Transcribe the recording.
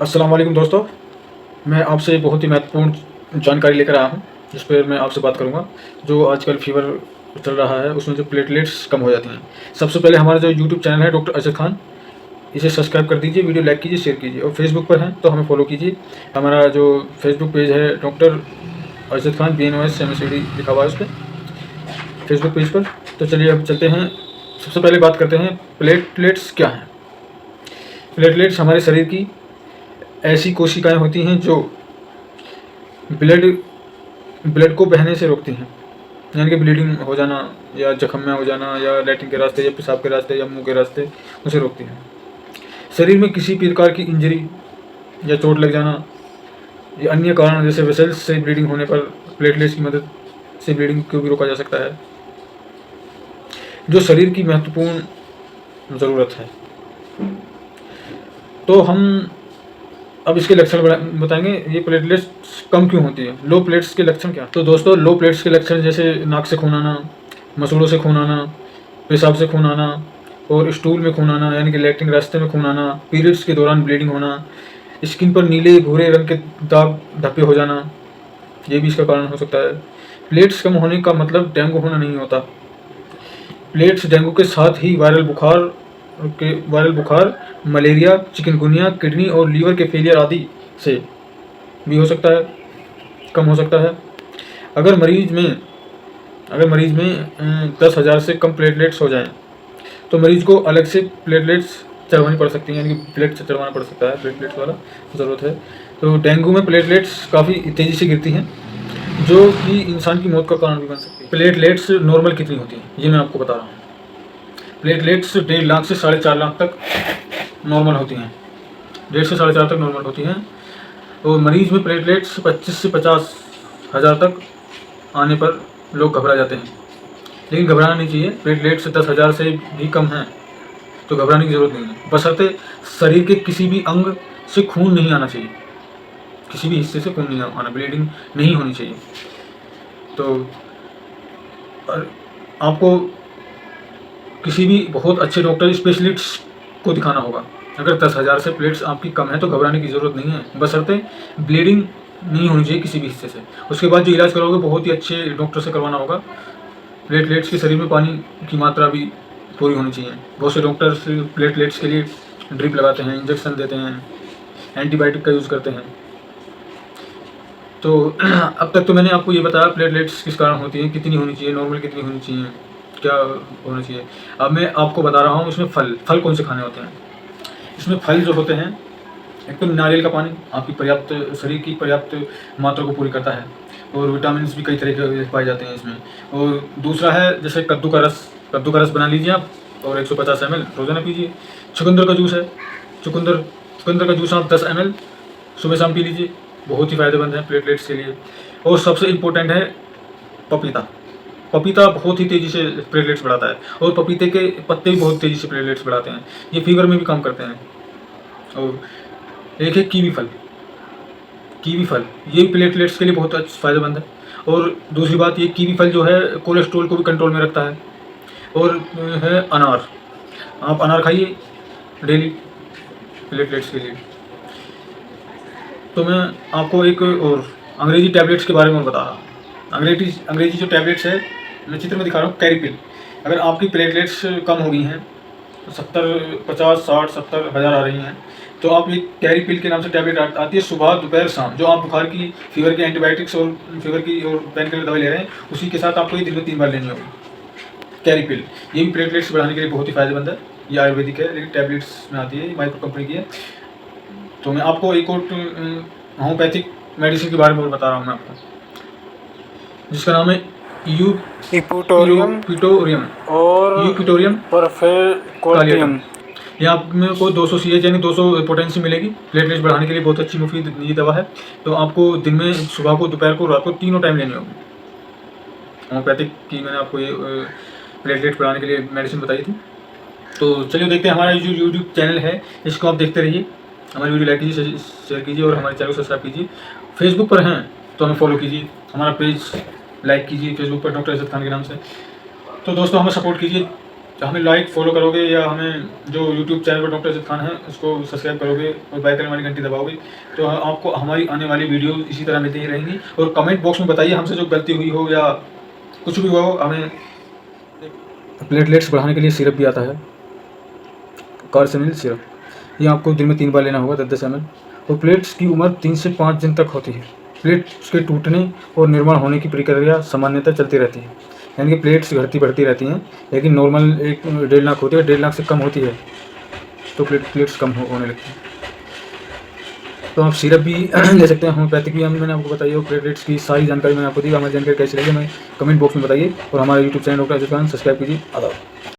अस्सलाम वालेकुम दोस्तों, मैं आपसे बहुत ही महत्वपूर्ण जानकारी लेकर आया हूँ, जिस पर मैं आपसे बात करूँगा। जो आजकल फ़ीवर चल रहा है, उसमें जो प्लेटलेट्स कम हो जाती हैं। सबसे पहले हमारा जो यूट्यूब चैनल है डॉक्टर अरशद खान, इसे सब्सक्राइब कर दीजिए, वीडियो लाइक कीजिए, शेयर कीजिए। और फेसबुक पर हैं तो हमें फॉलो कीजिए। हमारा जो फेसबुक पेज है doctor Arshad Khan BNOS MSCD लिखा हुआ है उस पर, फेसबुक पेज पर। तो चलिए अब चलते हैं। सबसे पहले बात करते हैं प्लेटलेट्स क्या हैं। प्लेटलेट्स हमारे शरीर की ऐसी कोशिकाएं होती हैं जो ब्लड ब्लड को बहने से रोकती हैं, यानी कि ब्लीडिंग हो जाना या जख्म में हो जाना या लैट्रिन के रास्ते या पेशाब के रास्ते या मुंह के रास्ते, उसे रोकती हैं। शरीर में किसी भी प्रकार की इंजरी या चोट लग जाना या अन्य कारण जैसे वेसल्स से ब्लीडिंग होने पर प्लेटलेट्स की मदद से ब्लीडिंग को भी रोका जा सकता है, जो शरीर की महत्वपूर्ण ज़रूरत है। तो हम अब इसके लक्षण बताएंगे। ये प्लेटलेट्स कम क्यों होती है, लो प्लेट्स के लक्षण क्या। तो दोस्तों, लो प्लेट्स के लक्षण जैसे नाक से खून आना, मसूड़ों से खून आना, पेशाब से खून आना और स्टूल में खून आना यानी कि लैट्रिन रास्ते में खून आना, पीरियड्स के दौरान ब्लीडिंग होना, स्किन पर नीले भूरे रंग के दाग धब्बे हो जाना, ये भी इसका कारण हो सकता है। प्लेट्स कम होने का मतलब डेंगू होना नहीं होता। प्लेट्स डेंगू के साथ ही वायरल बुखार, मलेरिया, चिकनगुनिया, किडनी और लीवर के फेलियर आदि से भी हो सकता है, कम हो सकता है। अगर मरीज में 10,000 से कम प्लेटलेट्स हो जाएं तो मरीज को अलग से प्लेटलेट्स चढ़वानी पड़ सकती हैं, यानी कि प्लेट चढ़वाना पड़ सकता है, प्लेटलेट्स वाला ज़रूरत है। तो डेंगू में प्लेटलेट्स काफ़ी तेज़ी से गिरती हैं, जो कि इंसान की मौत का कारण भी बन सकती है। प्लेटलेट्स नॉर्मल कितनी होती हैं, ये मैं आपको बता रहा हूँ। प्लेटलेट्स 1.5 लाख से 4.5 लाख तक नॉर्मल होती हैं, 1.5 से 4.5 तक नॉर्मल होती हैं। और मरीज में प्लेटलेट्स 25 से 50 हज़ार तक आने पर लोग घबरा जाते हैं, लेकिन घबराना नहीं चाहिए। प्लेटलेट्स 10,000 से भी कम हैं तो घबराने की ज़रूरत नहीं है, बशर्ते शरीर के किसी भी अंग से खून नहीं आना चाहिए, किसी भी हिस्से से खून नहीं आना, ब्लीडिंग नहीं होनी चाहिए। तो आपको किसी भी बहुत अच्छे डॉक्टर स्पेशलिस्ट को दिखाना होगा। अगर 10,000 से प्लेट्स आपकी कम है तो घबराने की ज़रूरत नहीं है, बशर्ते ब्लीडिंग नहीं होनी चाहिए किसी भी हिस्से से। उसके बाद जो इलाज करोगे बहुत ही अच्छे डॉक्टर से करवाना होगा। प्लेटलेट्स के शरीर में पानी की मात्रा भी पूरी होनी चाहिए। बहुत से डॉक्टर्स प्लेटलेट्स के लिए ड्रिप लगाते हैं, इंजेक्शन देते हैं, एंटीबायोटिक का यूज़ करते हैं। तो अब तक तो मैंने आपको ये बताया प्लेटलेट्स किस कारण होती हैं, कितनी होनी चाहिए, नॉर्मल कितनी होनी चाहिए, क्या होना चाहिए। अब मैं आपको बता रहा हूँ इसमें फल कौन से खाने होते हैं। इसमें फल जो होते हैं, एक तो नारियल का पानी आपकी शरीर की पर्याप्त मात्रा को पूरी करता है, और विटामिन भी कई तरह के पाए जाते हैं इसमें। और दूसरा है जैसे कद्दू का रस बना लीजिए आप और 150 ml रोज़ाना पीजिए। चुकंदर का जूस है, चुकंदर का जूस आप 10 ml सुबह शाम पी लीजिए, बहुत ही फ़ायदेमंद है प्लेटलेट्स के लिए। और सबसे इम्पोर्टेंट है पपीता बहुत ही तेज़ी से प्लेटलेट्स बढ़ाता है, और पपीते के पत्ते भी बहुत तेज़ी से प्लेटलेट्स बढ़ाते हैं, ये फीवर में भी काम करते हैं। और एक है कीवी फल, ये प्लेटलेट्स के लिए बहुत फ़ायदेमंद है। और दूसरी बात, ये कीवी फल जो है कोलेस्ट्रॉल को भी कंट्रोल में रखता है। और है अनार, आप अनार खाइए डेली प्लेटलेट्स के लिए। तो मैं आपको एक और अंग्रेजी टैबलेट्स के बारे में बता रहा हूँ। अंग्रेजी जो टैबलेट्स है, मैं चित्र में दिखा रहा हूँ, कैरिपिल। अगर आपकी प्लेटलेट्स कम हो गई हैं, 70, 50, 60, 70 हज़ार आ रही हैं, तो आप ये कैरिपिल के नाम से टैबलेट आती है, सुबह दोपहर शाम। जो आप बुखार की, फीवर के एंटीबायोटिक्स और फीवर की और पेन किलर दवाई ले रहे हैं, उसी के साथ आपको ये दिन में 3 बार लेनी होगी कैरिपिल। ये भी प्लेटलेट्स बढ़ाने के लिए बहुत ही फ़ायदेमंद है। ये आयुर्वेदिक है, लेकिन टैबलेट्स में आती है, ये माइक्रो कंपनी की है। तो मैं आपको एक और होम्योपैथिक मेडिसिन के बारे में बता रहा हूँ मैं आपको, जिसका नाम है यूपिटोरियम और परफेक्टोरियम। ये आप में को 200 CH यानी 200 पोटेंसी मिलेगी। प्लेटलेट्स बढ़ाने के लिए बहुत अच्छी मुफीद ये दवा है। तो आपको दिन में, सुबह को, दोपहर को, रात को, तीनों टाइम लेनी होगी। होम्योपैथिक की मैंने आपको ये प्लेटलेट्स बढ़ाने के लिए मेडिसिन बताई थी। तो चलिए देखते हैं हमारा जो यूट्यूब चैनल है, इसको आप देखते रहिए। हमारी वीडियो लाइक कीजिए, शेयर कीजिए और हमारे चैनल को सब्सक्राइब कीजिए। फेसबुक पर हैं तो हमें फॉलो कीजिए, हमारा पेज लाइक कीजिए फेसबुक पर डॉक्टर अरशद खान के नाम से। तो दोस्तों, हमें सपोर्ट कीजिए, हमें लाइक फॉलो करोगे या हमें जो यूट्यूब चैनल पर डॉक्टर अरशद खान है उसको सब्सक्राइब करोगे और बेल आइकन वाली घंटी दबाओगे तो आपको हमारी आने वाली वीडियो इसी तरह मिलती ही रहेंगी। और कमेंट बॉक्स में बताइए हमसे जो गलती हुई हो या कुछ भी हुआ हो। हमें प्लेटलेट्स बढ़ाने के लिए सिरप भी आता है, कार्सेनिल सिरप, ये आपको दिन में 3 बार लेना होगा 10-10 ml। और प्लेट्स की उम्र 3 से 5 दिन तक होती है। प्लेट्स के टूटने और निर्माण होने की प्रक्रिया सामान्यतः चलती रहती है, यानी कि प्लेट्स घटती बढ़ती रहती हैं, लेकिन नॉर्मल 1-1.5 लाख होती है, 1.5 लाख से कम होती है तो प्लेट्स कम होने लगती हैं। तो आप सिरप भी ले सकते हैं, होम्योपैथिक भी मैंने आपको बताई और प्लेटलेट्स की सारी जानकारी मैंने आपको दी। हमारी जानकारी कैसी लगी हमें कमेंट बॉक्स में बताइए और हमारा YouTube channel doctor Arshad Khan subscribe कीजिए। आदाब।